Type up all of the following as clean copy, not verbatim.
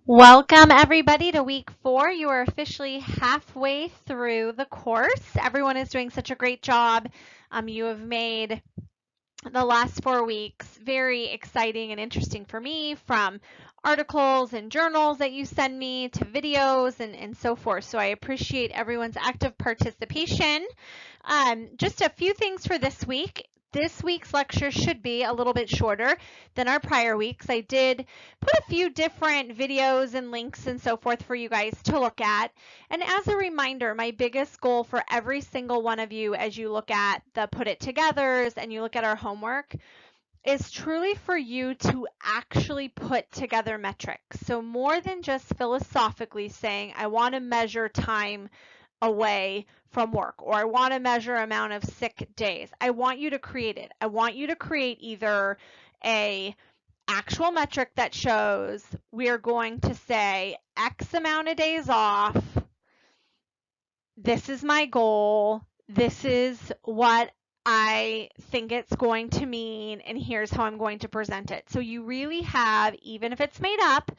Welcome everybody to week 4. You are officially halfway through the course. Everyone is doing such a great job. You have made the last 4 weeks very exciting and interesting for me, from articles and journals that you send me to videos and so forth. So I appreciate everyone's active participation. Just a few things for this week. This week's lecture should be a little bit shorter than our prior weeks. I did put a few different videos and links and so forth for you guys to look at. And as a reminder, my biggest goal for every single one of you as you look at the put it togethers and you look at our homework is truly for you to actually put together metrics. So more than just philosophically saying, I want to measure time away from work, or I want to measure amount of sick days. I want you to create it. I want you to create either a actual metric that shows we're going to say X amount of days off. This is my goal. This is what I think it's going to mean, and here's how I'm going to present it. So you really have, even if it's made up,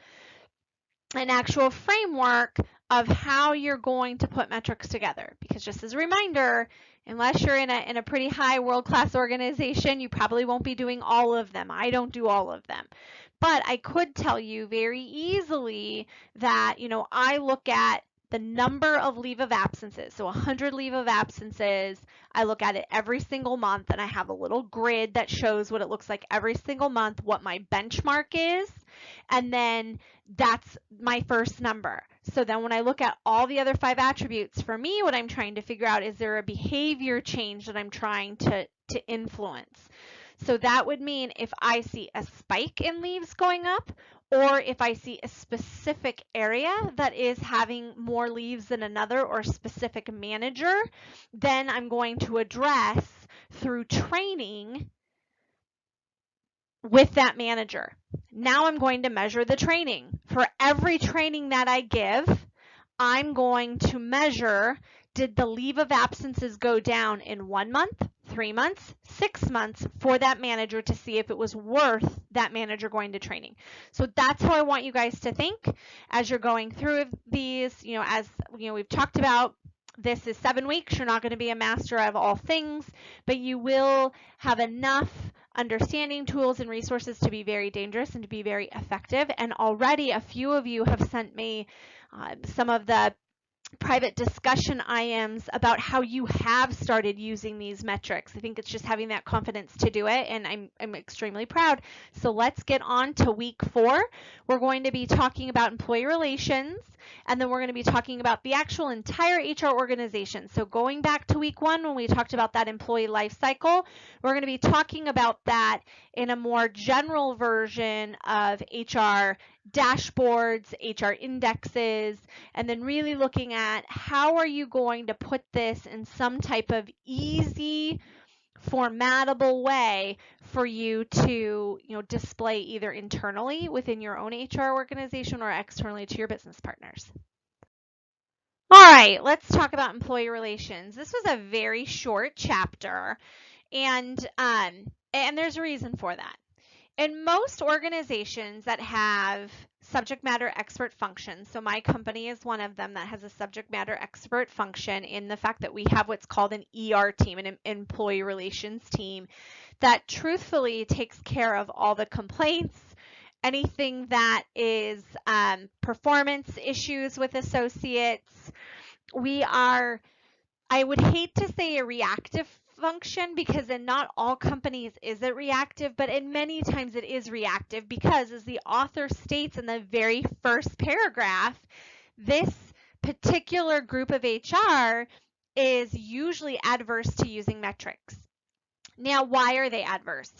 an actual framework of how you're going to put metrics together. Because just as a reminder, unless you're in a pretty high world-class organization, you probably won't be doing all of them. I don't do all of them. But I could tell you very easily that, I look at the number of leave of absences. So 100 leave of absences, I look at it every single month, and I have a little grid that shows what it looks like every single month, what my benchmark is, and then that's my first number. So then when I look at all the other 5 attributes, for me, what I'm trying to figure out, is there a behavior change that I'm trying to influence? So that would mean if I see a spike in leaves going up, or if I see a specific area that is having more leaves than another, or a specific manager, then I'm going to address through training with that manager. Now I'm going to measure the training. For every training that I give, I'm going to measure, did the leave of absences go down in 1 month, 3 months, 6 months for that manager, to see if it was worth that manager going to training. So that's how I want you guys to think as you're going through these. As we've talked about, this is 7 weeks. You're not going to be a master of all things, but you will have enough understanding, tools, and resources to be very dangerous and to be very effective. And already a few of you have sent me some of the private discussion IMs about how you have started using these metrics. I think it's just having that confidence to do it, and I'm extremely proud. So let's get on to week 4. We're going to be talking about employee relations, and then we're going to be talking about the actual entire HR organization. So going back to week 1, when we talked about that employee life cycle, we're going to be talking about that in a more general version of HR dashboards, HR indexes, and then really looking at how are you going to put this in some type of easy, formatable way for you to display either internally within your own HR organization or externally to your business partners. All right, let's talk about employee relations. This was a very short chapter, and there's a reason for that. In most organizations that have subject matter expert functions, so my company is one of them that has a subject matter expert function in the fact that we have what's called an ER team, an employee relations team, that truthfully takes care of all the complaints, anything that is performance issues with associates. We are, I would hate to say a reactive function, because in not all companies is it reactive, but in many times it is reactive, because as the author states in the very first paragraph, this particular group of HR is usually adverse to using metrics. Now, why are they adverse?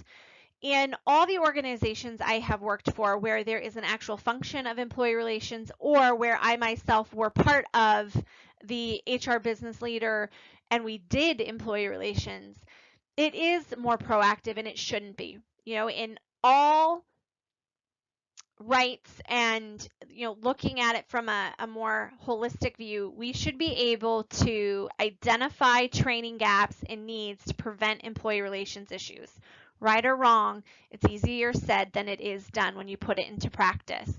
In all the organizations I have worked for where there is an actual function of employee relations, or where I myself were part of the HR business leader and we did employee relations, it is more proactive, and it shouldn't be. In all rights and looking at it from a more holistic view, we should be able to identify training gaps and needs to prevent employee relations issues. Right or wrong, it's easier said than it is done when you put it into practice.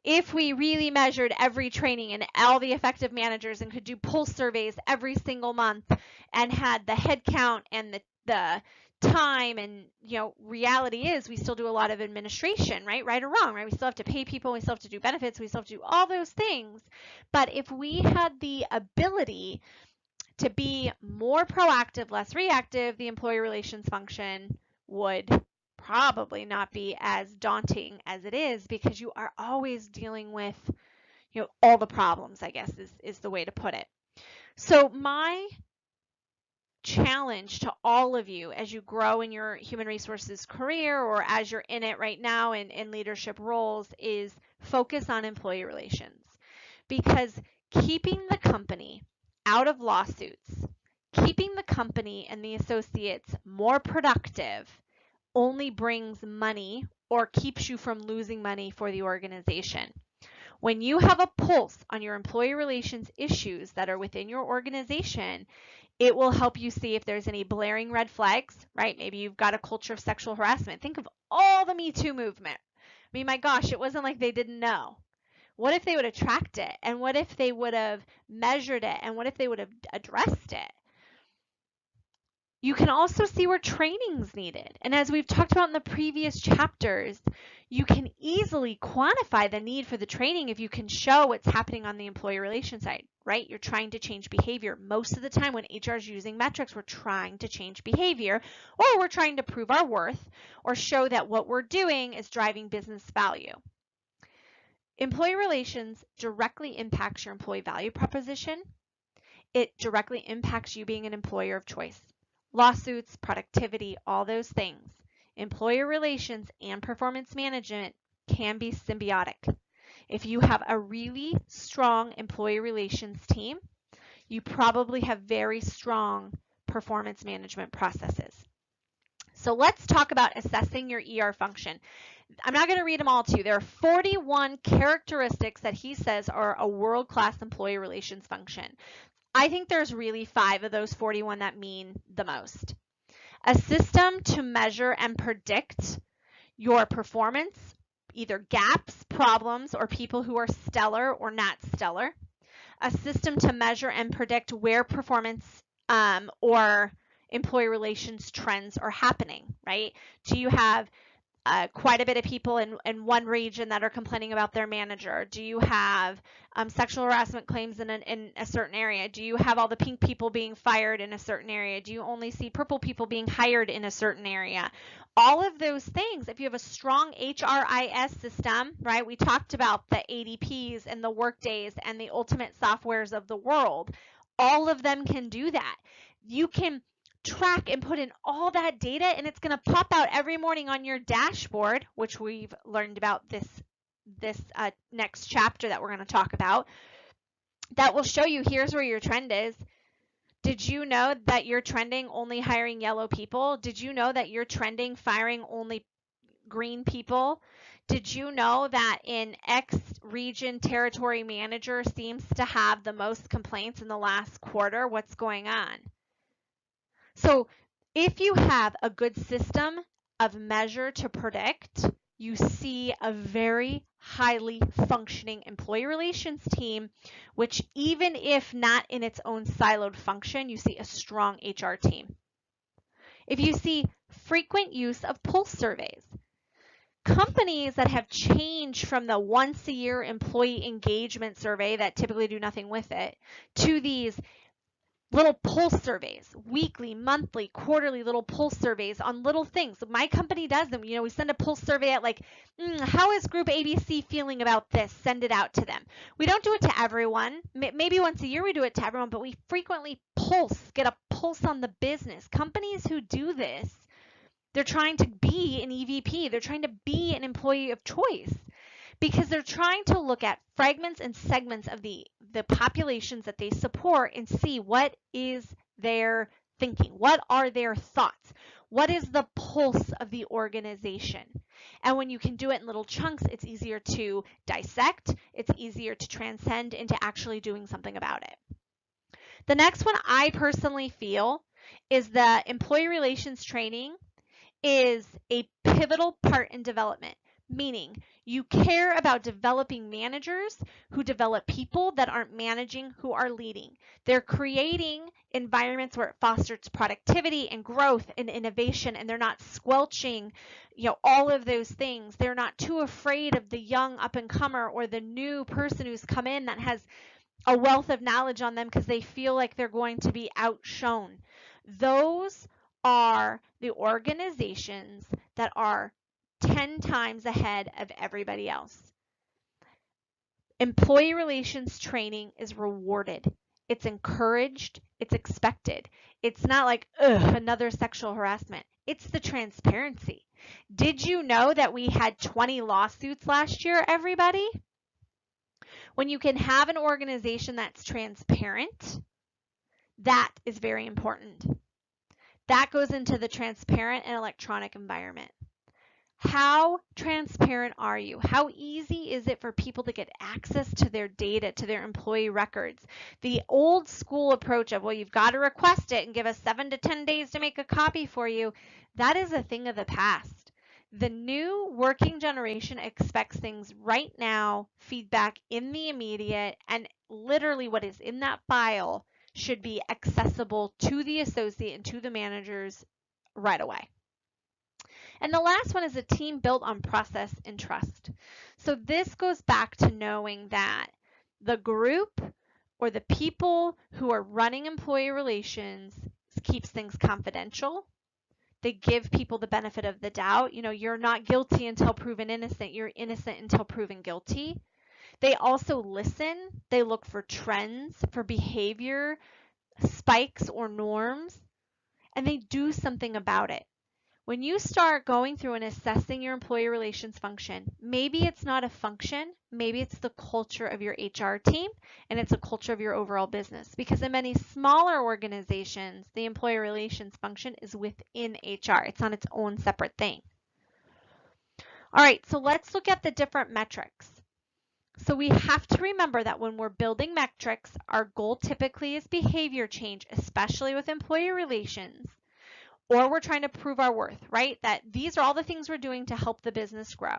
if we really measured every training and all the effective managers and could do pulse surveys every single month and had the head count and the time, and reality is we still do a lot of administration, right or wrong, right? We still have to pay people, we still have to do benefits, we still have to do all those things. But if we had the ability to be more proactive, less reactive, the employee relations function would probably not be as daunting as it is, because you are always dealing with all the problems, I guess is the way to put it. So my challenge to all of you as you grow in your human resources career, or as you're in it right now in leadership roles, is focus on employee relations, because keeping the company out of lawsuits, keeping the company and the associates more productive only brings money or keeps you from losing money for the organization. When you have a pulse on your employee relations issues that are within your organization, it will help you see if there's any blaring red flags, right? Maybe you've got a culture of sexual harassment. Think of all the Me Too movement. I mean, my gosh, it wasn't like they didn't know. What if they would have tracked it? And what if they would have measured it? And what if they would have addressed it? You can also see where training's needed. And as we've talked about in the previous chapters, you can easily quantify the need for the training if you can show what's happening on the employee relations side, right? You're trying to change behavior. Most of the time when HR is using metrics, we're trying to change behavior, or we're trying to prove our worth or show that what we're doing is driving business value. Employee relations directly impacts your employee value proposition. It directly impacts you being an employer of choice. Lawsuits, productivity, all those things. Employer relations and performance management can be symbiotic. If you have a really strong employee relations team, you probably have very strong performance management processes. So let's talk about assessing your ER function. I'm not going to read them all to you. There are 41 characteristics that he says are a world-class employee relations function. I think there's really 5 of those 41 that mean the most. A system to measure and predict your performance, either gaps, problems, or people who are stellar or not stellar. A system to measure and predict where performance or employee relations trends are happening, right? Do you have quite a bit of people in one region that are complaining about their manager? Do you have sexual harassment claims in a certain area? Do you have all the pink people being fired in a certain area? Do you only see purple people being hired in a certain area? All of those things, if you have a strong HRIS system, right? We talked about the ADPs and the Workdays and the ultimate softwares of the world. All of them can do that. You can track and put in all that data, and it's going to pop out every morning on your dashboard, which we've learned about this next chapter that we're going to talk about, that will show you here's where your trend is. Did you know that you're trending only hiring yellow people? Did you know that you're trending firing only green people? Did you know that in X region, territory manager seems to have the most complaints in the last quarter? What's going on? So if you have a good system of measure to predict, you see a very highly functioning employee relations team, which even if not in its own siloed function, you see a strong HR team. If you see frequent use of pulse surveys, companies that have changed from the once a year employee engagement survey that typically do nothing with it to these little pulse surveys, weekly, monthly, quarterly little pulse surveys on little things. My company does them. We send a pulse survey at like, how is group ABC feeling about this? Send it out to them. We don't do it to everyone. Maybe once a year we do it to everyone, but we frequently get a pulse on the business. Companies who do this, they're trying to be an EVP. They're trying to be an employee of choice, because they're trying to look at fragments and segments of the populations that they support and see what is their thinking, what are their thoughts, what is the pulse of the organization. And when you can do it in little chunks, it's easier to dissect, it's easier to transcend into actually doing something about it. The next one I personally feel is that employee relations training is a pivotal part in development. Meaning, you care about developing managers who develop people that aren't managing, who are leading. They're creating environments where it fosters productivity and growth and innovation, and they're not squelching, all of those things. They're not too afraid of the young up-and-comer or the new person who's come in that has a wealth of knowledge on them because they feel like they're going to be outshone. Those are the organizations that are 10 times ahead of everybody else. Employee relations training is rewarded. It's encouraged. It's expected. It's not like, another sexual harassment. It's the transparency. Did you know that we had 20 lawsuits last year, everybody? When you can have an organization that's transparent, that is very important. That goes into the transparent and electronic environment. How transparent are you? How easy is it for people to get access to their data, to their employee records? The old school approach of, well, you've got to request it and give us 7 to 10 days to make a copy for you, that is a thing of the past. The new working generation expects things right now, feedback in the immediate, and literally what is in that file should be accessible to the associate and to the managers right away. And the last one is a team built on process and trust. So this goes back to knowing that the group or the people who are running employee relations keeps things confidential. They give people the benefit of the doubt. You're not guilty until proven innocent. You're innocent until proven guilty. They also listen. They look for trends, for behavior, spikes or norms, and they do something about it. When you start going through and assessing your employee relations function, maybe it's not a function, maybe it's the culture of your HR team, and it's a culture of your overall business. Because in many smaller organizations, the employee relations function is within HR. It's on its own separate thing. All right, so let's look at the different metrics. So we have to remember that when we're building metrics, our goal typically is behavior change, especially with employee relations. Or we're trying to prove our worth, right? That these are all the things we're doing to help the business grow.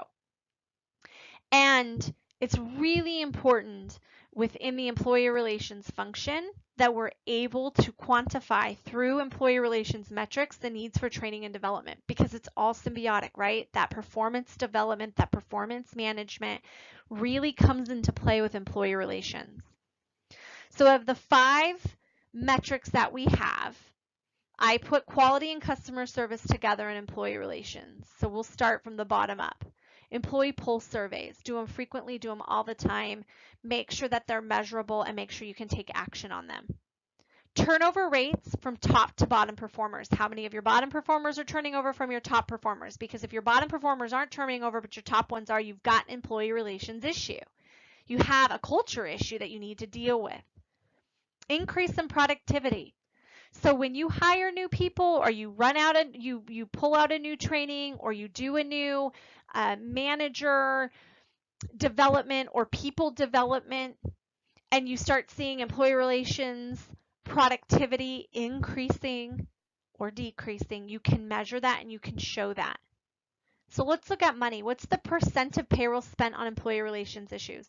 And it's really important within the employee relations function that we're able to quantify through employee relations metrics the needs for training and development, because it's all symbiotic, right? That performance development, that performance management really comes into play with employee relations. So of the 5 metrics that we have, I put quality and customer service together in employee relations. So we'll start from the bottom up. Employee pulse surveys, do them frequently, do them all the time. Make sure that they're measurable and make sure you can take action on them. Turnover rates from top to bottom performers. How many of your bottom performers are turning over from your top performers? Because if your bottom performers aren't turning over but your top ones are, you've got an employee relations issue. You have a culture issue that you need to deal with. Increase in productivity. So when you hire new people, or you you pull out a new training, or you do a new manager development or people development, and you start seeing employee relations productivity increasing or decreasing, you can measure that and you can show that. So let's look at money. What's the percent of payroll spent on employee relations issues?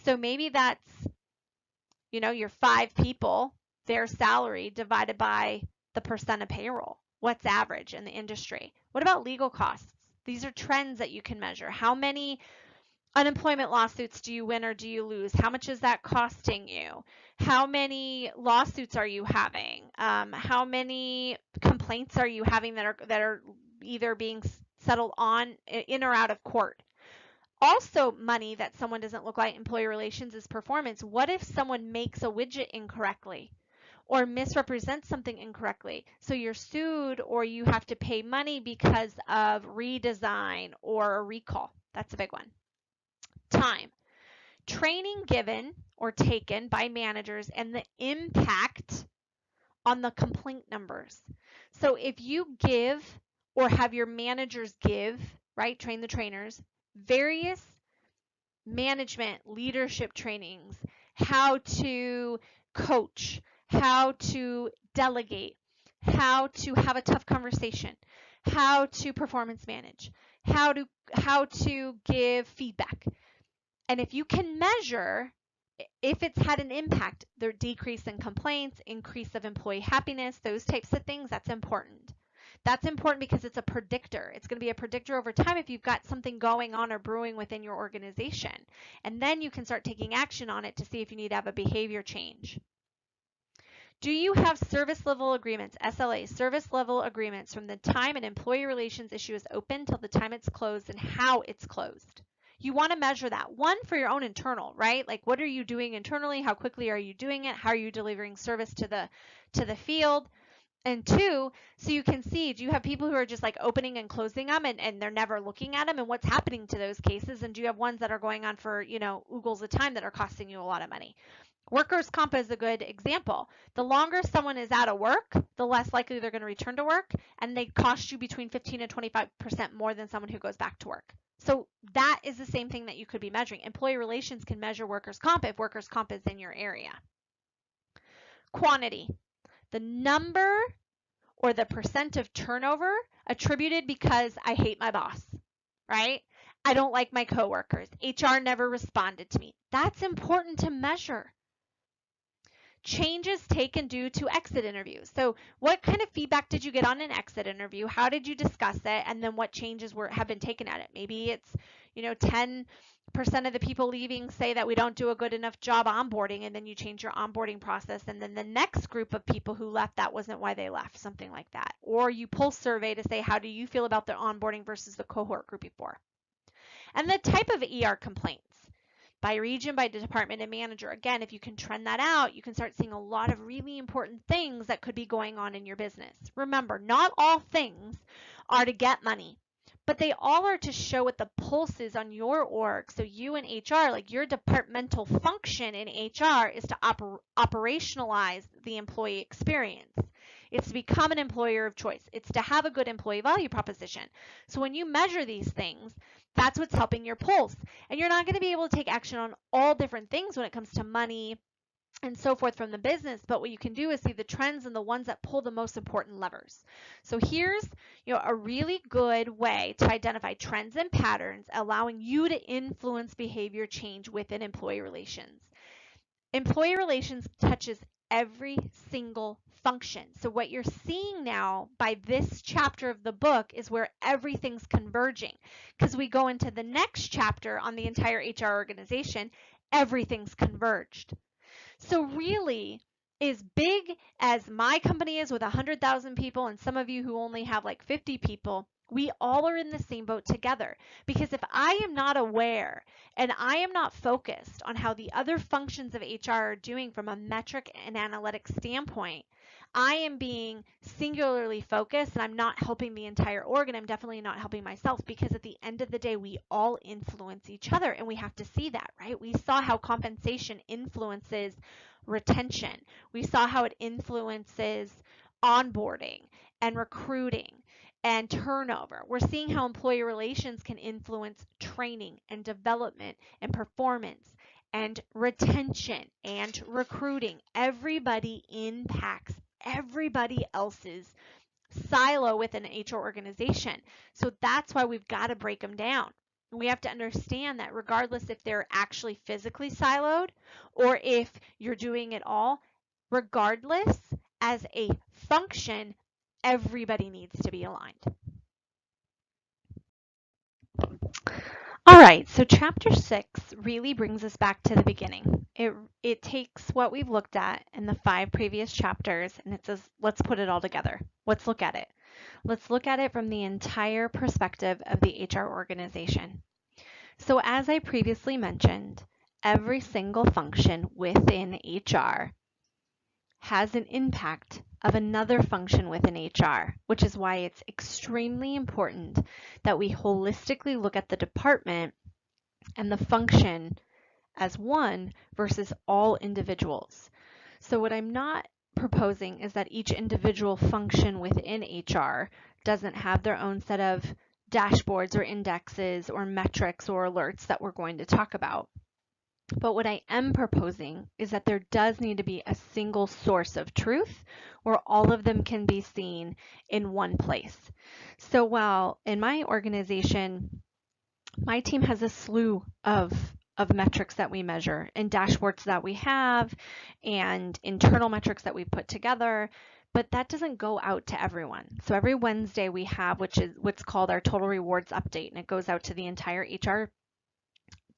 So maybe that's, your 5 people, their salary divided by the percent of payroll. What's average in the industry? What about legal costs? These are trends that you can measure. How many unemployment lawsuits do you win or do you lose? How much is that costing you? How many lawsuits are you having? How many complaints are you having that are either being settled on in or out of court? Also, money that someone doesn't look like employee relations is performance. What if someone makes a widget incorrectly or misrepresents something incorrectly? So you're sued or you have to pay money because of redesign or a recall. That's a big one. Time. Training given or taken by managers and the impact on the complaint numbers. So if you give or have your managers give, right, train the trainers, various management leadership trainings, how to coach, how to delegate, how to have a tough conversation, how to performance manage, how to give feedback. And if you can measure if it's had an impact, the decrease in complaints, increase of employee happiness, those types of things, that's important. That's important because it's a predictor. It's going to be a predictor over time if you've got something going on or brewing within your organization. And then you can start taking action on it to see if you need to have a behavior change. Do you have service level agreements, SLAs, service level agreements from the time an employee relations issue is open till the time it's closed and how it's closed? You want to measure that. One, for your own internal, right? Like, what are you doing internally? How quickly are you doing it? How are you delivering service to the field? And two, so you can see, do you have people who are just like opening and closing them and they're never looking at them, and what's happening to those cases? And do you have ones that are going on for, oogles of time that are costing you a lot of money? Workers' comp is a good example. The longer someone is out of work, the less likely they're going to return to work, and they cost you between 15 and 25% more than someone who goes back to work. So that is the same thing that you could be measuring. Employee relations can measure workers' comp if workers' comp is in your area. Quantity. The number or the percent of turnover attributed because I hate my boss, right? I don't like my coworkers. HR never responded to me. That's important to measure. Changes taken due to exit interviews. So what kind of feedback did you get on an exit interview? How did you discuss it? And then what changes have been taken at it? Maybe it's, 10% of the people leaving say that we don't do a good enough job onboarding, and then you change your onboarding process, and then the next group of people who left, that wasn't why they left, something like that. Or you pull survey to say, how do you feel about the onboarding versus the cohort group before? And the type of ER complaints. By region, by department and manager. Again, if you can trend that out, you can start seeing a lot of really important things that could be going on in your business. Remember, not all things are to get money, but they all are to show what the pulse is on your org. So you in HR, like your departmental function in HR is to operationalize the employee experience. It's to become an employer of choice. It's to have a good employee value proposition. So when you measure these things, that's what's helping your pulse. And you're not going to be able to take action on all different things when it comes to money and so forth from the business, but what you can do is see the trends and the ones that pull the most important levers. So here's a really good way to identify trends and patterns, allowing you to influence behavior change within employee relations. Employee relations touches every single function. So what you're seeing now by this chapter of the book is where everything's converging, because we go into the next chapter on the entire HR organization, everything's converged. So really, as big as my company is with 100,000 people and some of you who only have like 50 people, we all are in the same boat together. Because if I am not aware and I am not focused on how the other functions of HR are doing from a metric and analytic standpoint, I am being singularly focused and I'm not helping the entire org, and I'm definitely not helping myself, because at the end of the day, we all influence each other, and we have to see that, right? We saw how compensation influences retention. We saw how it influences onboarding and recruiting and turnover. We're seeing how employee relations can influence training and development and performance and retention and recruiting. Everybody impacts everybody else's silo within an HR organization. So that's why we've got to break them down. We have to understand that regardless if they're actually physically siloed or if you're doing it all, regardless, as a function, everybody needs to be aligned. All right, so chapter 6 really brings us back to the beginning. It takes what we've looked at in the 5 previous chapters and it says, let's put it all together. Let's look at it. Let's look at it from the entire perspective of the HR organization. So as I previously mentioned, every single function within HR has an impact of another function within HR, which is why it's extremely important that we holistically look at the department and the function as one versus all individuals. So what I'm not proposing is that each individual function within HR doesn't have their own set of dashboards or indexes or metrics or alerts that we're going to talk about. But what I am proposing is that there does need to be a single source of truth where all of them can be seen in one place. So while in my organization, my team has a slew of metrics that we measure and dashboards that we have and internal metrics that we put together, but that doesn't go out to everyone. So every Wednesday we have, which is what's called our total rewards update, and it goes out to the entire HR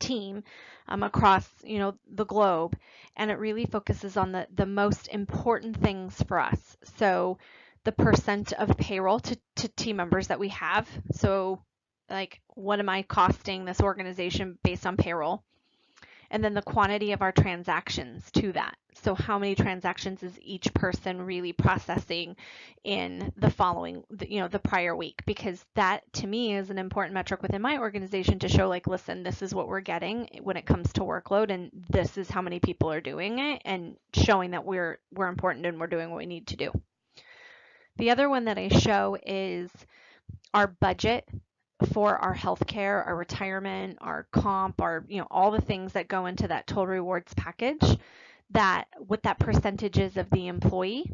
team across the globe, and it really focuses on the most important things for us. So the percent of payroll to team members that we have. So like, what am I costing this organization based on payroll? And then the quantity of our transactions to that. So how many transactions is each person really processing in the following, the prior week? Because that to me is an important metric within my organization to show, like, listen, this is what we're getting when it comes to workload, and this is how many people are doing it, and showing that we're important and we're doing what we need to do. The other one that I show is our budget for our healthcare, our retirement, our comp, our, all the things that go into that total rewards package, that what that percentage is of the employee.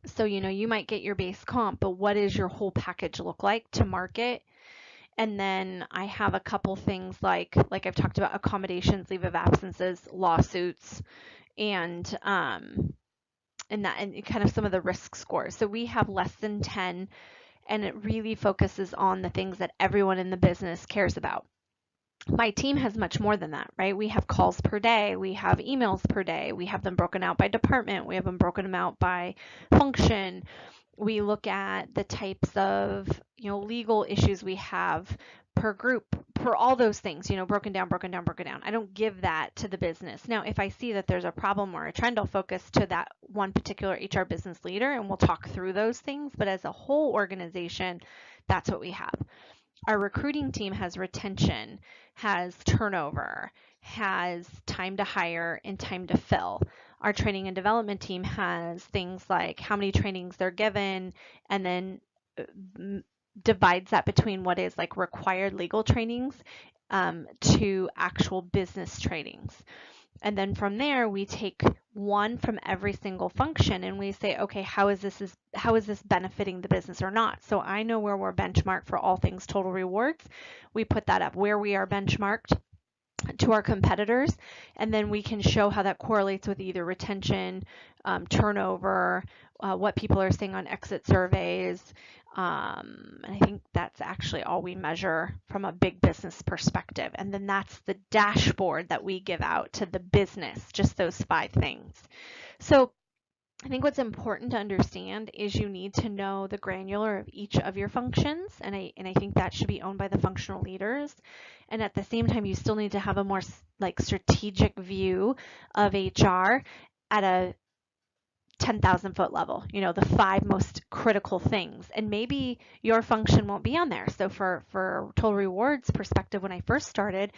So, you might get your base comp, but what does your whole package look like to market? And then I have a couple things like I've talked about: accommodations, leave of absences, lawsuits, and kind of some of the risk scores. So we have less than 10, and it really focuses on the things that everyone in the business cares about. My team has much more than that, right? We have calls per day, we have emails per day, we have them broken out by department, we have them broken out by function. We look at the types of, legal issues we have per group, per all those things, broken down. I don't give that to the business. Now, if I see that there's a problem or a trend, I'll focus to that one particular HR business leader and we'll talk through those things. But as a whole organization, that's what we have. Our recruiting team has retention, has turnover, has time to hire and time to fill. Our training and development team has things like how many trainings they're given, and then divides that between what is like required legal trainings to actual business trainings. And then from there, we take one from every single function and we say, okay, how is this benefiting the business or not? So I know where we're benchmarked for all things total rewards. We put that up where we are benchmarked to our competitors, and then we can show how that correlates with either retention, turnover, what people are saying on exit surveys. And I think that's actually all we measure from a big business perspective. And then that's the dashboard that we give out to the business, just those 5 things. So I think what's important to understand is you need to know the granular of each of your functions, and I think that should be owned by the functional leaders. And at the same time, you still need to have a more like strategic view of HR at a 10,000 foot level, the 5 most critical things. And maybe your function won't be on there. So for total rewards perspective, when I first started,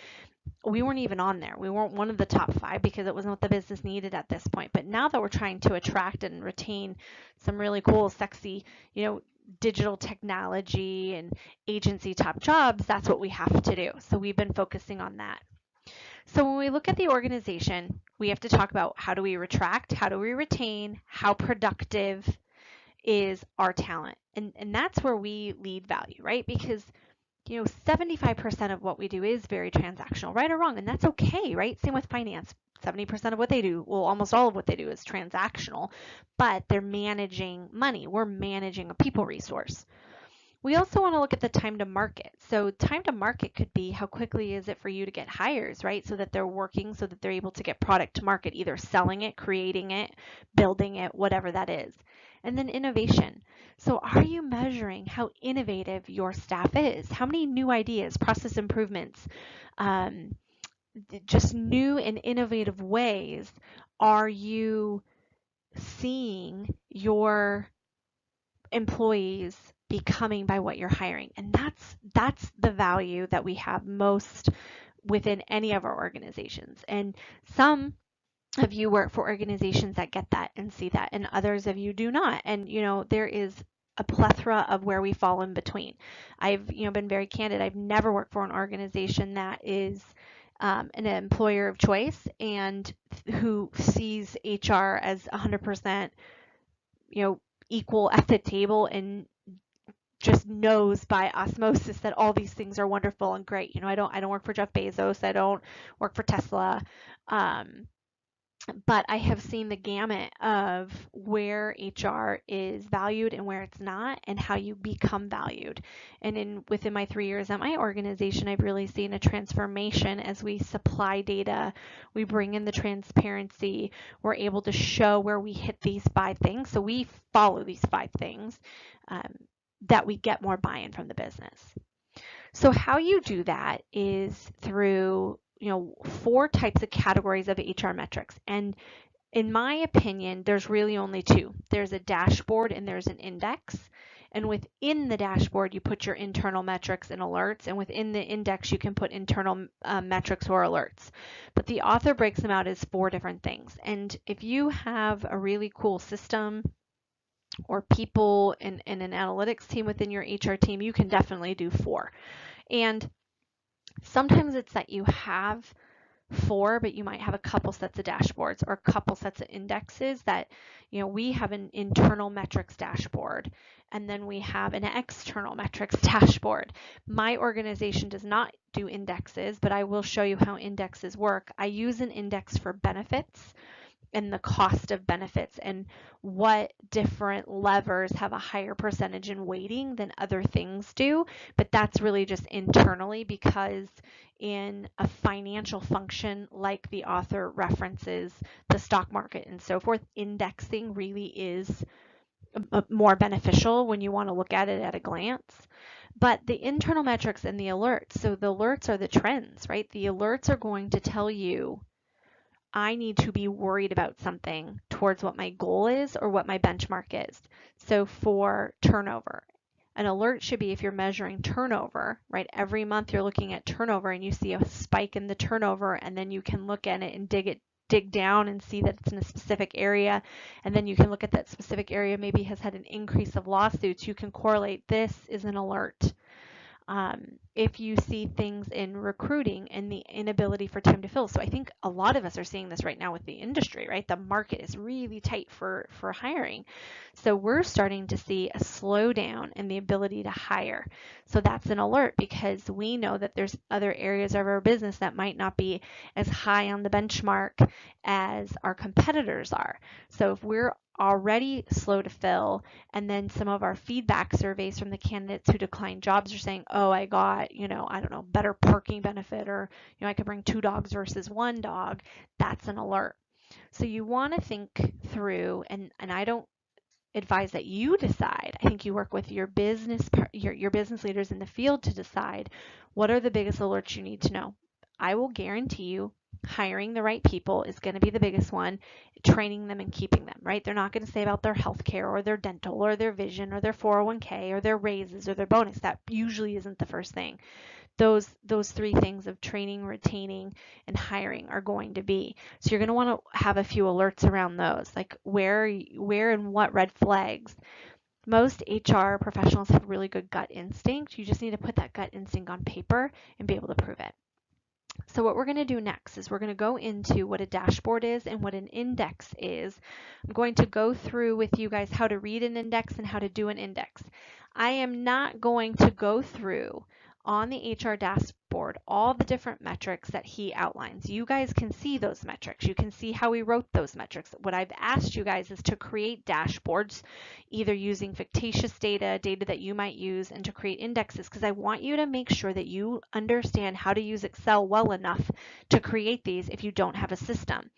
we weren't even on there. We weren't one of the top 5 because it wasn't what the business needed at this point. But now that we're trying to attract and retain some really cool, sexy, digital technology and agency top jobs, that's what we have to do. So we've been focusing on that. So when we look at the organization, we have to talk about how do we attract, how do we retain, how productive is our talent. And that's where we lead value, right? Because 75% of what we do is very transactional, right or wrong, and that's okay, right? Same with finance. 70% of what they do, well, almost all of what they do is transactional, but they're managing money. We're managing a people resource. We also want to look at the time to market. So time to market could be how quickly is it for you to get hires, right? So that they're working, so that they're able to get product to market, either selling it, creating it, building it, whatever that is. And then innovation. So are you measuring how innovative your staff is? How many new ideas, process improvements, just new and innovative ways are you seeing your employees becoming by what you're hiring? And that's the value that we have most within any of our organizations. And some of you work for organizations that get that and see that, and others of you do not. And there is a plethora of where we fall in between. I've been very candid. I've never worked for an organization that is an employer of choice and who sees HR as 100%, equal at the table and just knows by osmosis that all these things are wonderful and great. I don't work for Jeff Bezos. I don't work for Tesla. But I have seen the gamut of where HR is valued and where it's not, and how you become valued. And within my 3 years at my organization, I've really seen a transformation as we supply data, we bring in the transparency, we're able to show where we hit these 5 things. So we follow these 5 things, that we get more buy-in from the business. So how you do that is through 4 types of categories of HR metrics. And in my opinion, there's really only 2. There's a dashboard and there's an index. And within the dashboard, you put your internal metrics and alerts. And within the index, you can put internal metrics or alerts. But the author breaks them out as 4 different things. And if you have a really cool system or people and an analytics team within your HR team, you can definitely do 4. And sometimes it's that you have 4, but you might have a couple sets of dashboards or a couple sets of indexes that, we have an internal metrics dashboard and then we have an external metrics dashboard. My organization does not do indexes, but I will show you how indexes work. I use an index for benefits and the cost of benefits and what different levers have a higher percentage in weighting than other things do. But that's really just internally, because in a financial function like the author references the stock market and so forth, indexing really is more beneficial when you want to look at it at a glance. But the internal metrics and the alerts, so the alerts are the trends, right? The alerts are going to tell you, I need to be worried about something towards what my goal is or what my benchmark is. So for turnover, an alert should be if you're measuring turnover, right? Every month you're looking at turnover and you see a spike in the turnover, and then you can look at it and dig down and see that it's in a specific area, and then you can look at that specific area maybe has had an increase of lawsuits. You can correlate this is an alert. If you see things in recruiting and the inability for time to fill. So I think a lot of us are seeing this right now with the industry, right? The market is really tight for hiring. So we're starting to see a slowdown in the ability to hire. So that's an alert, because we know that there's other areas of our business that might not be as high on the benchmark as our competitors are. So if we're already slow to fill, and then some of our feedback surveys from the candidates who decline jobs are saying, oh, I got, I don't know, better parking benefit, or, I could bring 2 dogs versus 1 dog, that's an alert. So you want to think through, and I don't advise that you decide. I think you work with your business leaders in the field to decide what are the biggest alerts you need to know. I will guarantee you hiring the right people is going to be the biggest one, training them and keeping them, right? They're not going to say about their healthcare or their dental or their vision or their 401k or their raises or their bonus. That usually isn't the first thing. Those 3 things of training, retaining, and hiring are going to be. So you're going to want to have a few alerts around those, like where and what red flags. Most HR professionals have really good gut instinct. You just need to put that gut instinct on paper and be able to prove it. So what we're going to do next is we're going to go into what a dashboard is and what an index is. I'm going to go through with you guys how to read an index and how to do an index. I am not going to go through on the HR dashboard all the different metrics that he outlines. You guys can see those metrics. You can see how we wrote those metrics. What I've asked you guys is to create dashboards, either using fictitious data that you might use, and to create indexes, because I want you to make sure that you understand how to use Excel well enough to create these if you don't have a system.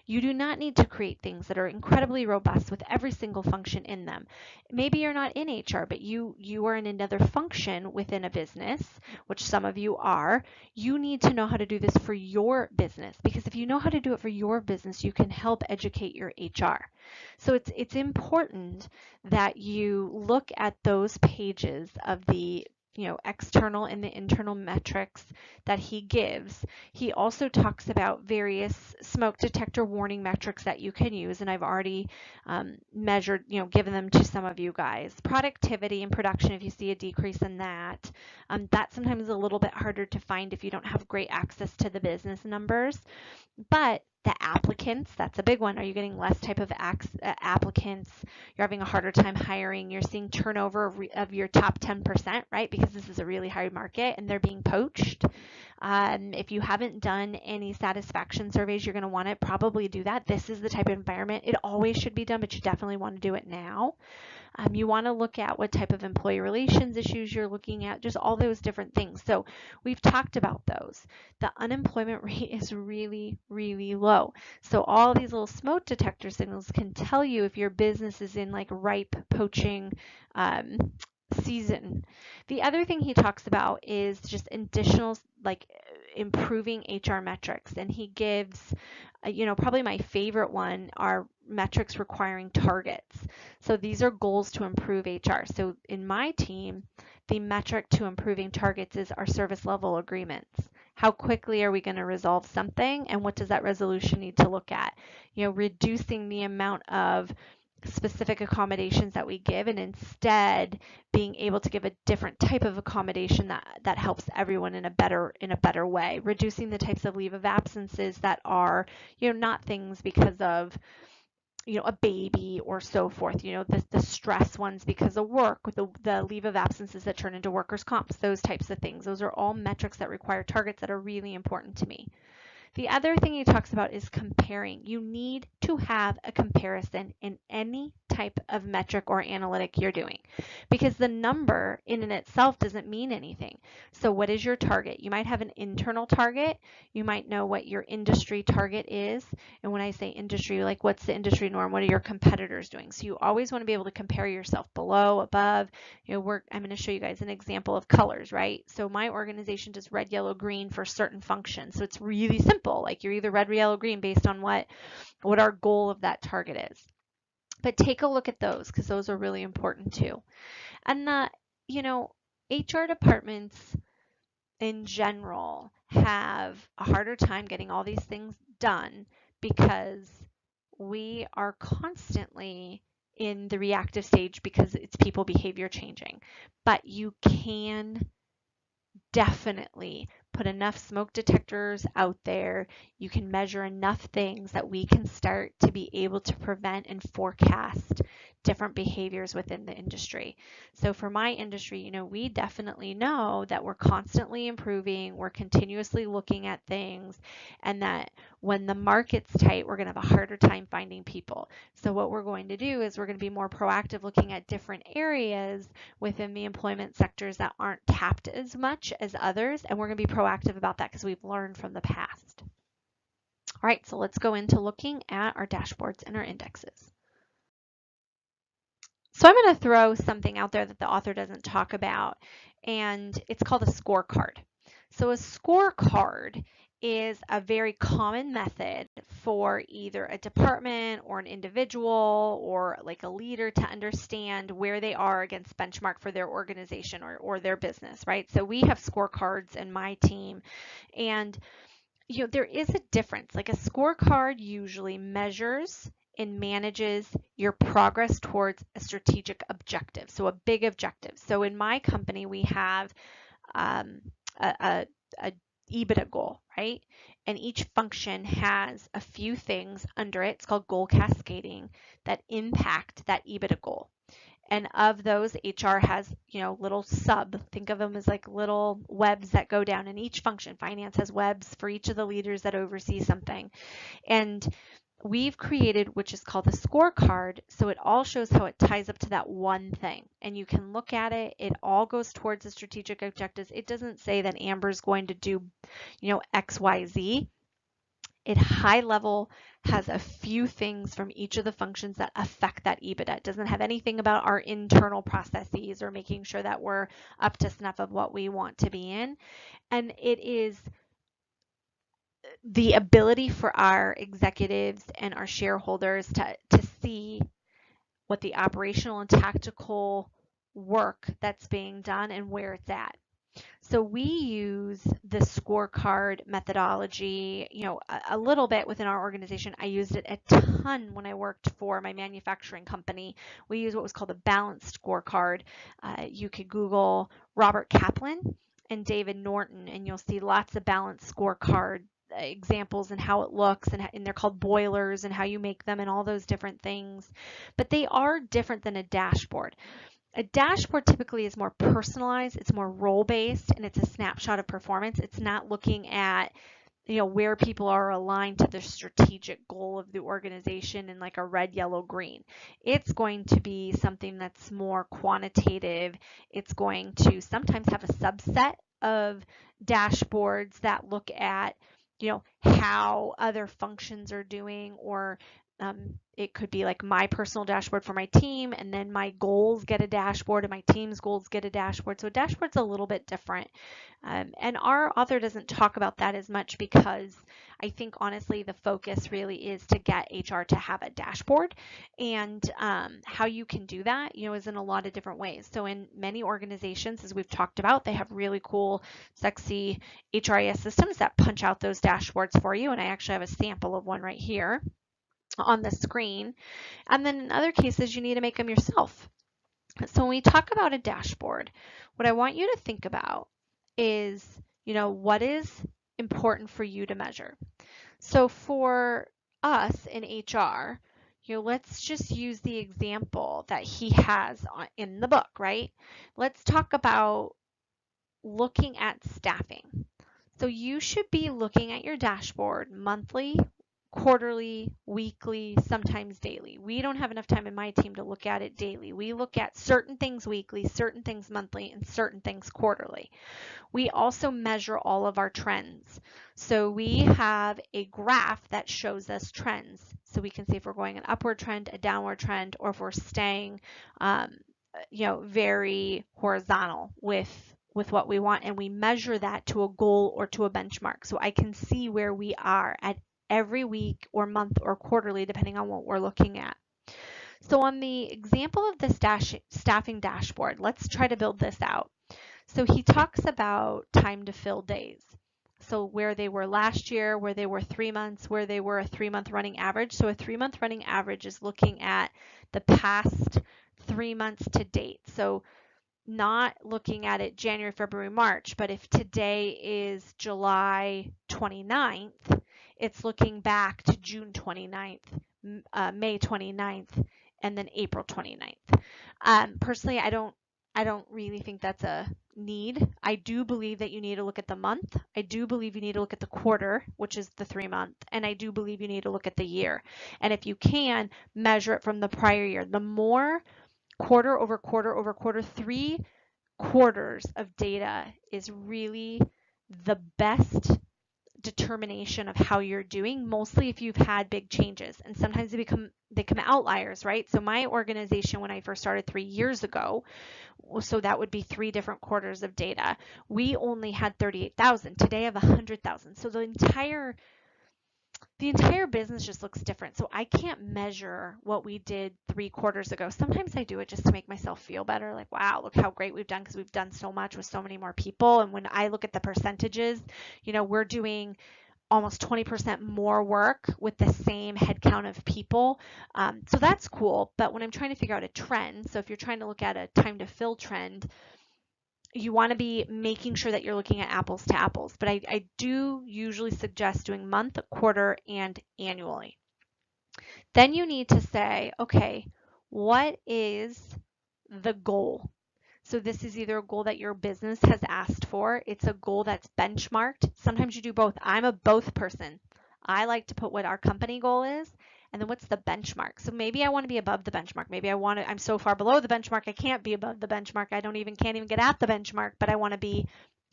You do not need to create things that are incredibly robust with every single function in them. Maybe you're not in HR, but you are in another function within a business, which some of you are. You need to know how to do this for your business, because if you know how to do it for your business, you can help educate your HR. So it's important that you look at those pages of the external and the internal metrics that he gives. He also talks about various smoke detector warning metrics that you can use, and I've already measured, given them to some of you guys. Productivity and production, if you see a decrease in that, that sometimes is a little bit harder to find if you don't have great access to the business numbers. But the applicants, that's a big one. Are you getting less type of applicants? You're having a harder time hiring. You're seeing turnover of your top 10%, right? Because this is a really hard market and they're being poached. If you haven't done any satisfaction surveys, you're going to want to probably do that. This is the type of environment. It always should be done, but you definitely want to do it now. You want to look at what type of employee relations issues you're looking at, just all those different things. So we've talked about those. The unemployment rate is really, really low. So all these little smoke detector signals can tell you if your business is in like ripe poaching season. The other thing he talks about is just additional, like improving HR metrics, and he gives probably my favorite one are metrics requiring targets. So these are goals to improve HR. So in my team, the metric to improving targets is our service level agreements. How quickly are we going to resolve something, and what does that resolution need to look at? Reducing the amount of specific accommodations that we give, and instead being able to give a different type of accommodation that helps everyone in a better way. Reducing the types of leave of absences that are not things because of a baby or so forth, the stress ones because of work, with the leave of absences that turn into workers' comps, those types of things. Those are all metrics that require targets that are really important to me. The other thing he talks about is comparing. You need to have a comparison in any type of metric or analytic you're doing, because the number in and itself doesn't mean anything. So what is your target? You might have an internal target. You might know what your industry target is. And when I say industry, like what's the industry norm? What are your competitors doing? So you always want to be able to compare yourself below, above. I'm going to show you guys an example of colors, right? So my organization does red, yellow, green for certain functions. So it's really simple. Like you're either red, yellow, green based on what our goal of that target is. But take a look at those, because those are really important too. And HR departments in general have a harder time getting all these things done because we are constantly in the reactive stage because it's people behavior changing. But you can definitely put enough smoke detectors out there. You can measure enough things that we can start to be able to prevent and forecast different behaviors within the industry. So for my industry, we definitely know that we're constantly improving, we're continuously looking at things, and that when the market's tight, we're going to have a harder time finding people. So what we're going to do is we're going to be more proactive, looking at different areas within the employment sectors that aren't tapped as much as others, and we're going to be proactive about that because we've learned from the past. All right, so let's go into looking at our dashboards and our indexes. So I'm going to throw something out there that the author doesn't talk about, and it's called a scorecard. So a scorecard is a very common method for either a department or an individual or like a leader to understand where they are against benchmark for their organization or their business, right? So we have scorecards in my team, and there is a difference. Like a scorecard usually measures and manages your progress towards a strategic objective, so a big objective. So in my company, we have a EBITDA goal, right? And each function has a few things under it. It's called goal cascading that impact that EBITDA goal. And of those, HR has, little think of them as like little webs that go down in each function. Finance has webs for each of the leaders that oversee something. And we've created, which is called the scorecard, so it all shows how it ties up to that one thing. And you can look at it, it all goes towards the strategic objectives. It doesn't say that Amber's going to do, X, Y, Z. It high level has a few things from each of the functions that affect that EBITDA. It doesn't have anything about our internal processes or making sure that we're up to snuff of what we want to be in. And it is the ability for our executives and our shareholders to see what the operational and tactical work that's being done and where it's at. So we use the scorecard methodology, a little bit within our organization. I used it a ton when I worked for my manufacturing company. We use what was called a balanced scorecard. You could Google Robert Kaplan and David Norton, and you'll see lots of balanced scorecard examples and how it looks, and they're called boilers and how you make them and all those different things. But they are different than a dashboard. A dashboard typically is more personalized, it's more role-based, and it's a snapshot of performance. It's not looking at where people are aligned to the strategic goal of the organization in like a red, yellow, green. It's going to be something that's more quantitative. It's going to sometimes have a subset of dashboards that look at how other functions are doing, or it could be like my personal dashboard for my team, and then my goals get a dashboard and my team's goals get a dashboard. So a dashboard's a little bit different. And our author doesn't talk about that as much because I think honestly the focus really is to get HR to have a dashboard, and how you can do that is in a lot of different ways. So in many organizations, as we've talked about, they have really cool sexy HRIS systems that punch out those dashboards for you, and I actually have a sample of one right here on the screen. And then in other cases, you need to make them yourself. So when we talk about a dashboard, what I want you to think about is, what is important for you to measure. So for us in HR, let's just use the example that he has in the book, right? Let's talk about looking at staffing. So you should be looking at your dashboard monthly, quarterly, weekly, sometimes daily. We don't have enough time in my team to look at it daily. We look at certain things weekly, certain things monthly, and certain things quarterly. We also measure all of our trends. So we have a graph that shows us trends. So we can see if we're going an upward trend, a downward trend, or if we're staying, very horizontal with what we want, and we measure that to a goal or to a benchmark. So I can see where we are at every week or month or quarterly, depending on what we're looking at. So on the example of this staffing dashboard, let's try to build this out. So he talks about time to fill days. So where they were last year, where they were 3 months, where they were a 3-month running average. So a 3-month running average is looking at the past 3 months to date. So not looking at it January, February, March, but if today is July 29th, it's looking back to June 29th, May 29th, and then April 29th. Personally, I don't really think that's a need. I do believe that you need to look at the month. I do believe you need to look at the quarter, which is the 3-month, and I do believe you need to look at the year. And if you can, measure it from the prior year. The more quarter over quarter over quarter, 3 quarters of data is really the best determination of how you're doing, mostly if you've had big changes, and sometimes they become outliers, right? So my organization, when I first started 3 years ago, so that would be 3 different quarters of data, we only had 38,000. Today I have 100,000. So the entire business just looks different. So I can't measure what we did 3 quarters ago. Sometimes I do it just to make myself feel better. Like, wow, look how great we've done, because we've done so much with so many more people. And when I look at the percentages, we're doing almost 20% more work with the same head count of people. So that's cool. But when I'm trying to figure out a trend, so if you're trying to look at a time to fill trend, you want to be making sure that you're looking at apples to apples. But I do usually suggest doing month, quarter, and annually. Then you need to say, okay, what is the goal? So this is either a goal that your business has asked for. It's a goal that's benchmarked. Sometimes you do both. I'm a both person. I like to put what our company goal is, and then what's the benchmark. So maybe I want to be above the benchmark. Maybe I'm so far below the benchmark I can't be above the benchmark. I can't even get at the benchmark, but I want to be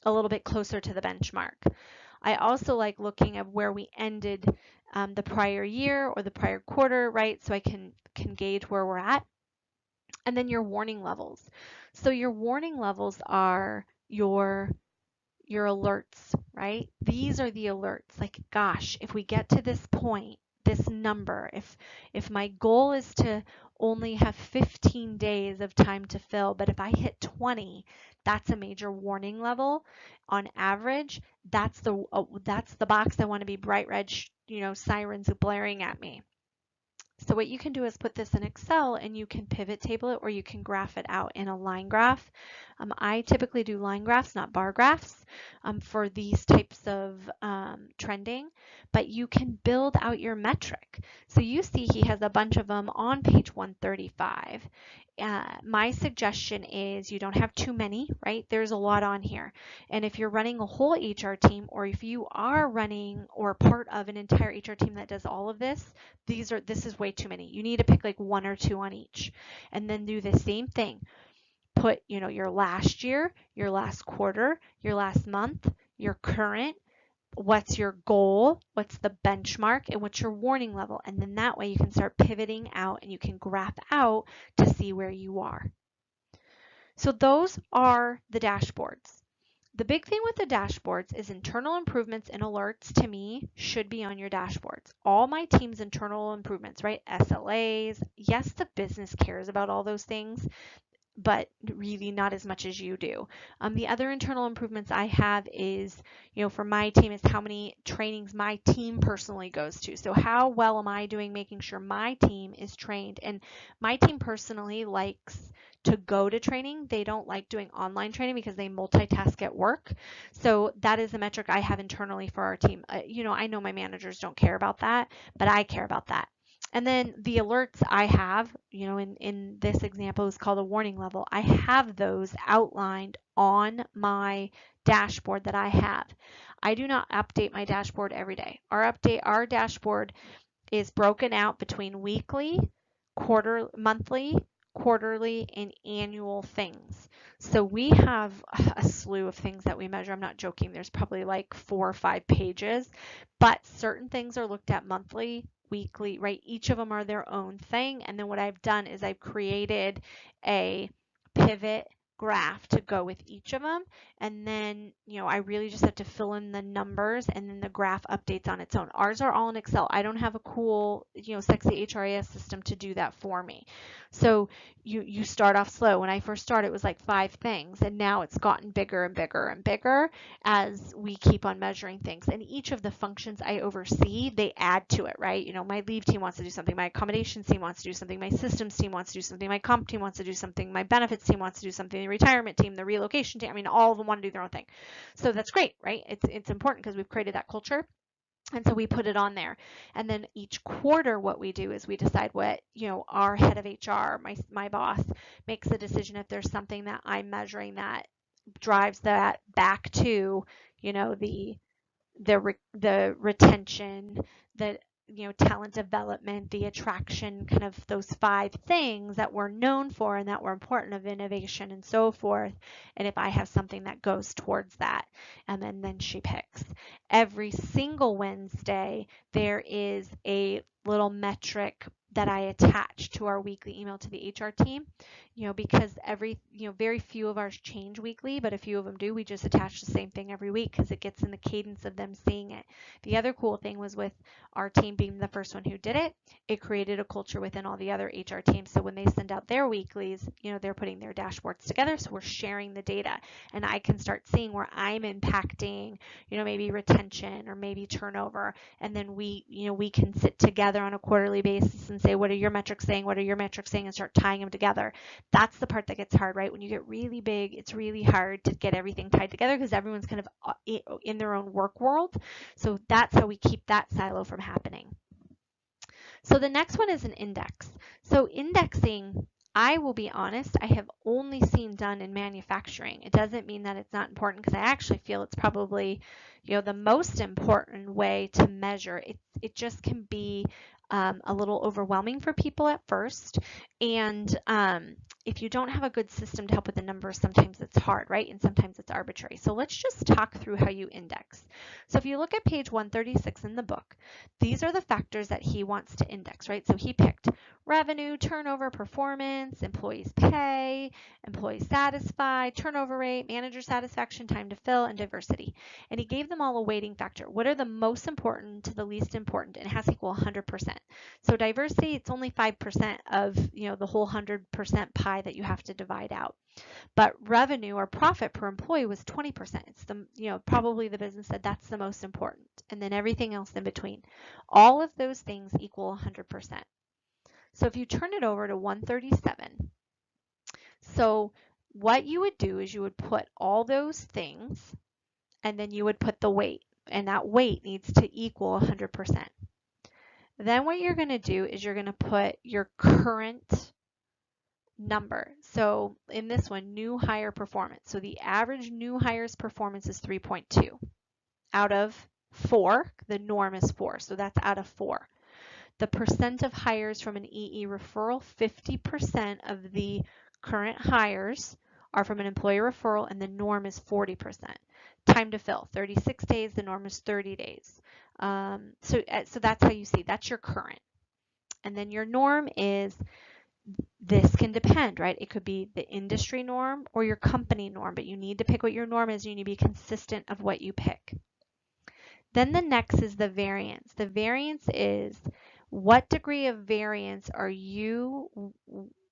a little bit closer to the benchmark. I also like looking at where we ended the prior year or the prior quarter, right? So I can gauge where we're at. And then your warning levels. So your warning levels are your alerts, right? These are the alerts. Like, gosh, if we get to this point, this number. If my goal is to only have 15 days of time to fill, but if I hit 20, that's a major warning level. On average, that's the box I want to be bright red, sirens blaring at me. So what you can do is put this in Excel and you can pivot table it, or you can graph it out in a line graph. I typically do line graphs, not bar graphs, for these types of trending, but you can build out your metric. So you see he has a bunch of them on page 135. My suggestion is you don't have too many, right? There's a lot on here. And if you're running a whole HR team, or if you are running or part of an entire HR team that does all of this, this is way too many. You need to pick like 1 or 2 on each, and then do the same thing. Put, your last year, your last quarter, your last month, your current, what's your goal, what's the benchmark, and what's your warning level. And then that way you can start pivoting out and you can graph out to see where you are. So those are the dashboards. The big thing with the dashboards is internal improvements and alerts, to me, should be on your dashboards. All my team's internal improvements, right? SLAs. Yes, the business cares about all those things, but really not as much as you do. The other internal improvements I have is, for my team, is how many trainings my team personally goes to. So how well am I doing making sure my team is trained? And my team personally likes to go to training. They don't like doing online training because they multitask at work. So that is a metric I have internally for our team. I know my managers don't care about that, but I care about that. And then the alerts I have, in this example is called a warning level. I have those outlined on my dashboard that I have. I do not update my dashboard every day. Our dashboard is broken out between weekly, monthly, quarterly, and annual things. So we have a slew of things that we measure. I'm not joking. There's probably like 4 or 5 pages, but certain things are looked at monthly, weekly, right? Each of them are their own thing. And then what I've done is I've created a pivot graph to go with each of them. And then, I really just have to fill in the numbers, and then the graph updates on its own. Ours are all in Excel. I don't have a cool, sexy HRIS system to do that for me. So you start off slow. When I first started, it was like 5 things, and now it's gotten bigger and bigger and bigger as we keep on measuring things. And each of the functions I oversee, they add to it, right? My leave team wants to do something, my accommodations team wants to do something, my systems team wants to do something, my comp team wants to do something, my benefits team wants to do something, the retirement team, the relocation team, all of them want to do their own thing. So that's great, right? It's important because we've created that culture. And so we put it on there. And then each quarter, what we do is we decide what, our head of HR, my boss, makes a decision if there's something that I'm measuring that drives that back to, the retention, the talent development, the attraction, kind of those 5 things that we're known for and that were important, of innovation and so forth. And if I have something that goes towards that, and then she picks. Every single Wednesday, there is a little metric that I attach to our weekly email to the HR team, because very few of ours change weekly, but a few of them do. We just attach the same thing every week because it gets in the cadence of them seeing it. The other cool thing was, with our team being the first one who did it, it created a culture within all the other HR teams. So when they send out their weeklies, they're putting their dashboards together. So we're sharing the data, and I can start seeing where I'm impacting, maybe retention or maybe turnover. And then we can sit together on a quarterly basis and say, what are your metrics saying? What are your metrics saying? And start tying them together. That's the part that gets hard, right? When you get really big, it's really hard to get everything tied together because everyone's kind of in their own work world. So that's how we keep that silo from happening. So the next one is an index. So indexing, I will be honest, I have only seen done in manufacturing. It doesn't mean that it's not important, because I actually feel it's probably, the most important way to measure. It just can be a little overwhelming for people at first. And if you don't have a good system to help with the numbers, sometimes it's hard, right? And sometimes it's arbitrary. So let's just talk through how you index. So if you look at page 136 in the book, these are the factors that he wants to index, right? So he picked revenue, turnover, performance, employees pay, employees satisfied, turnover rate, manager satisfaction, time to fill, and diversity. And he gave them all a weighting factor. What are the most important to the least important? And it has to equal 100%. So diversity, it's only 5% of, the whole 100% pie that you have to divide out. But revenue or profit per employee was 20%. It's the, probably the business said that's the most important. And then everything else in between. All of those things equal 100%. So if you turn it over to 137, so what you would do is you would put all those things and then you would put the weight, and that weight needs to equal 100%. Then what you're going to do is you're going to put your current number. So in this one, new hire performance. So the average new hires performance is 3.2 out of 4. The norm is 4, so that's out of 4. The percent of hires from an EE referral, 50% of the current hires are from an employee referral, and the norm is 40%. Time to fill, 36 days, the norm is 30 days. So that's how you see, that's your current. And then your norm is, this can depend, right? It could be the industry norm or your company norm, but you need to pick what your norm is. You need to be consistent of what you pick. Then the next is the variance. The variance is, what degree of variance are you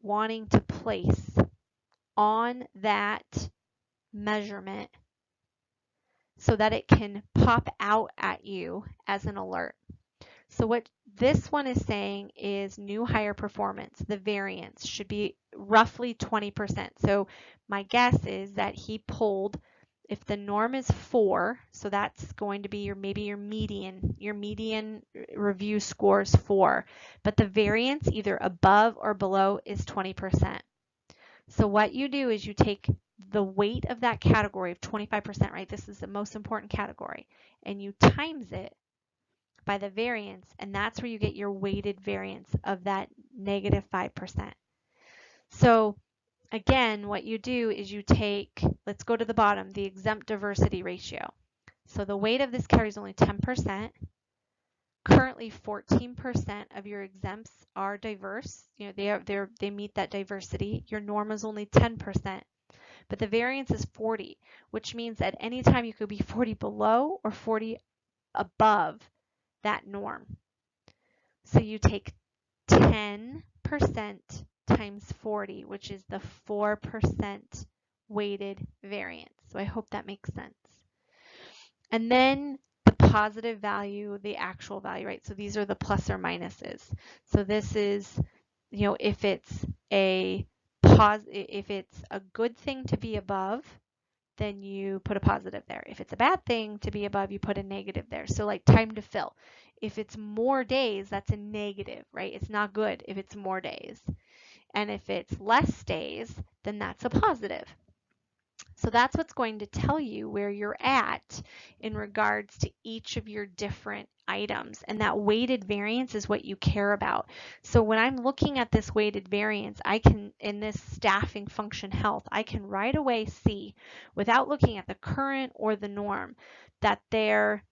wanting to place on that measurement so that it can pop out at you as an alert? So what this one is saying is new hire performance, the variance should be roughly 20%. So my guess is that he pulled, if the norm is 4, so that's going to be maybe your median review score is 4, but the variance either above or below is 20%. So what you do is you take the weight of that category of 25%, right? This is the most important category, and you times it by the variance, and that's where you get your weighted variance of that negative 5%. So again, what you do is you take, let's go to the bottom, the exempt diversity ratio. So the weight of this carry is only 10%. Currently 14% of your exempts are diverse. They meet that diversity. Your norm is only 10%. But the variance is 40, which means at any time you could be 40 below or 40 above that norm. So you take 10% times 40, which is the 4% weighted variance. So I hope that makes sense. And then the positive value, the actual value, right? So these are the plus or minuses. So this is, if it's a good thing to be above, then you put a positive there. If it's a bad thing to be above, you put a negative there. So like time to fill. If it's more days, that's a negative, right? It's not good if it's more days. And if it's less days, then that's a positive. So that's what's going to tell you where you're at in regards to each of your different items. And that weighted variance is what you care about. So when I'm looking at this weighted variance, I can, in this staffing function health, I can right away see, without looking at the current or the norm, that they're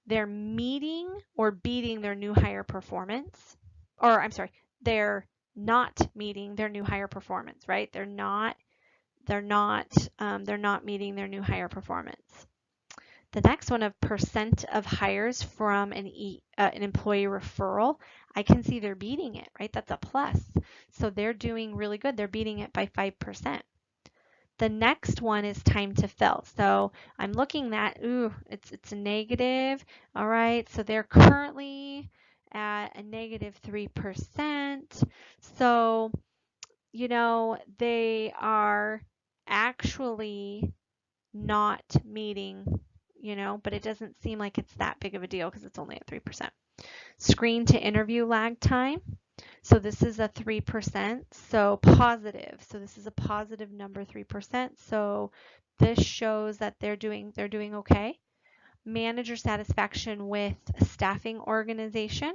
meeting or beating their new hire performance. Or I'm sorry, they're not meeting their new hire performance, right? They're not meeting their new hire performance. The next one of percent of hires from an employee referral, I can see they're beating it, right? That's a plus. So they're doing really good. They're beating it by 5%. The next one is time to fill. So I'm looking at, it's a negative. All right, so they're currently at a negative 3%. So, they are actually not meeting, but it doesn't seem like it's that big of a deal because it's only at 3%. Screen to interview lag time. So this is a 3%, so positive. So this is a positive number, 3%. So this shows that they're doing okay. Manager satisfaction with a staffing organization.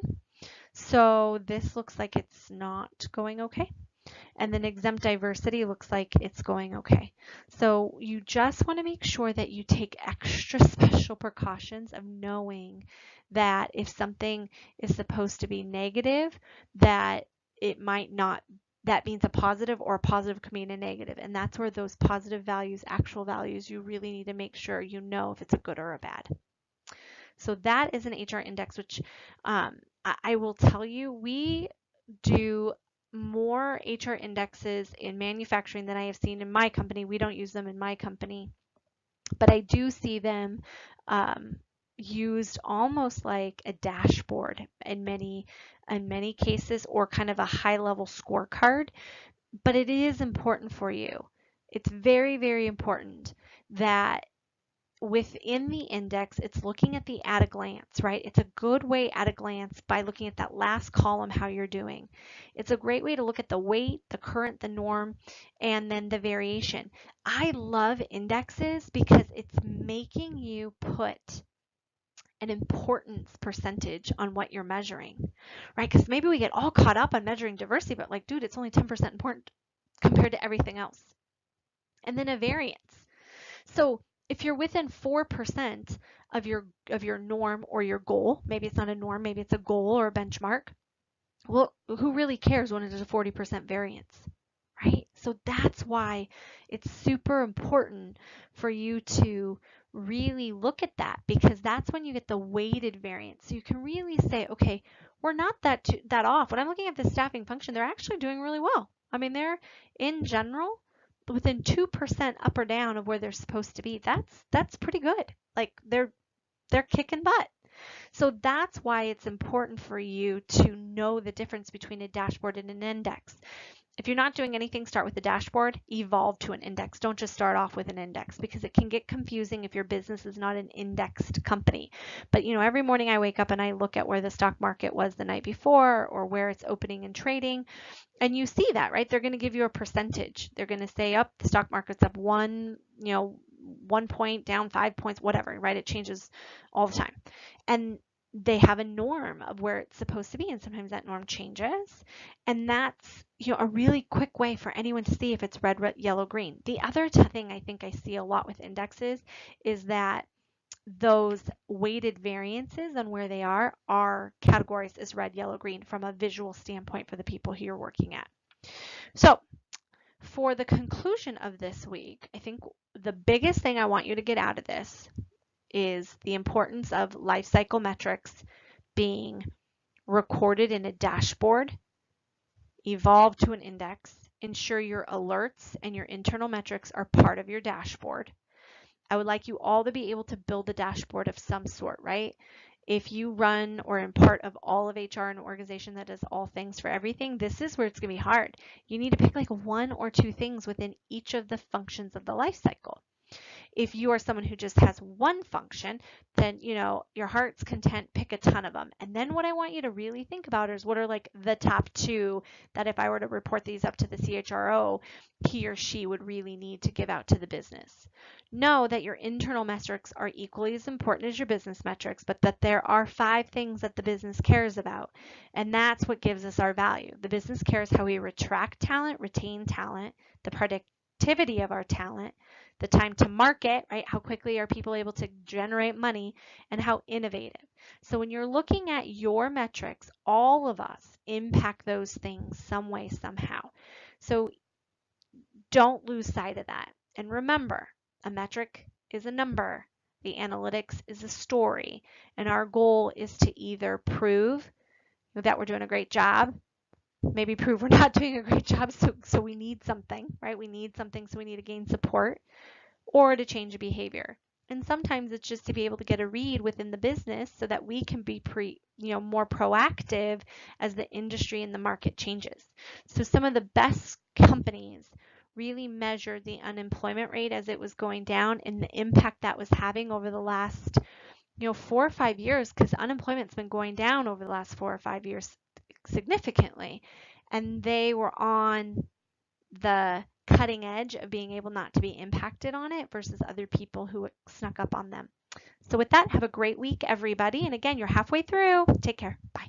So this looks like it's not going okay. And then exempt diversity looks like it's going okay. So you just want to make sure that you take extra special precautions of knowing that if something is supposed to be negative, that it might not, that means a positive, or a positive could mean a negative. And that's where those positive values, actual values, you really need to make sure you know if it's a good or a bad. So that is an HR index, which I will tell you, we do more HR indexes in manufacturing than I have seen in my company. We don't use them in my company, but I do see them used almost like a dashboard in many cases, or kind of a high-level scorecard. But it is important for you. It's very, very important that within the index, it's looking at the at a glance, right? It's a good way at a glance by looking at that last column, how you're doing. It's a great way to look at the weight, the current, the norm, and then the variation. I love indexes because it's making you put an importance percentage on what you're measuring, right? Because maybe we get all caught up on measuring diversity, but like, dude, it's only 10% important compared to everything else. And then a variance. So if you're within 4% of your norm or your goal, maybe it's not a norm, maybe it's a goal or a benchmark, well, who really cares when it is a 40% variance, right? So that's why it's super important for you to really look at that, because that's when you get the weighted variance. So you can really say, okay, we're not that off. When I'm looking at the staffing function, they're actually doing really well. I mean, they're in general within 2% up or down of where they're supposed to be. That's pretty good. Like they're kicking butt. So that's why it's important for you to know the difference between a dashboard and an index. If you're not doing anything, start with the dashboard, evolve to an index. Don't just start off with an index, because it can get confusing if your business is not an indexed company. But every morning I wake up and I look at where the stock market was the night before, or where it's opening and trading. And you see that, right? They're going to give you a percentage. They're going to say, up, the stock market's up 1 point, down 5 points, whatever, right? It changes all the time. And they have a norm of where it's supposed to be, and sometimes that norm changes. And that's a really quick way for anyone to see if it's red, yellow, green. The other thing I think I see a lot with indexes is that those weighted variances on where they are categorized as red, yellow, green from a visual standpoint for the people who you're working at. So for the conclusion of this week, I think the biggest thing I want you to get out of this is the importance of life cycle metrics being recorded in a dashboard, evolve to an index, ensure your alerts and your internal metrics are part of your dashboard. I would like you all to be able to build a dashboard of some sort, right? If you run or are part of all of HR in an organization that does all things for everything, this is where it's going to be hard. You need to pick like 1 or 2 things within each of the functions of the life cycle. If you are someone who just has one function, then your heart's content, pick a ton of them. And then what I want you to really think about is what are like the top 2 that if I were to report these up to the CHRO, he or she would really need to give out to the business. Know that your internal metrics are equally as important as your business metrics, but that there are 5 things that the business cares about. And that's what gives us our value. The business cares how we attract talent, retain talent, the productivity of our talent, the time to market, right? How quickly are people able to generate money, and how innovative. So when you're looking at your metrics, all of us impact those things some way, somehow. So don't lose sight of that. And remember, a metric is a number. The analytics is a story. And our goal is to either prove that we're doing a great job, maybe prove we're not doing a great job, so we need something, right? We need something, so we need to gain support, or to change a behavior. And sometimes it's just to be able to get a read within the business so that we can be more proactive as the industry and the market changes. So some of the best companies really measured the unemployment rate as it was going down and the impact that was having over the last 4 or 5 years, because unemployment's been going down over the last 4 or 5 years significantly. And they were on the cutting edge of being able not to be impacted on it versus other people who snuck up on them. So with that, have a great week, everybody. And again, you're halfway through. Take care. Bye.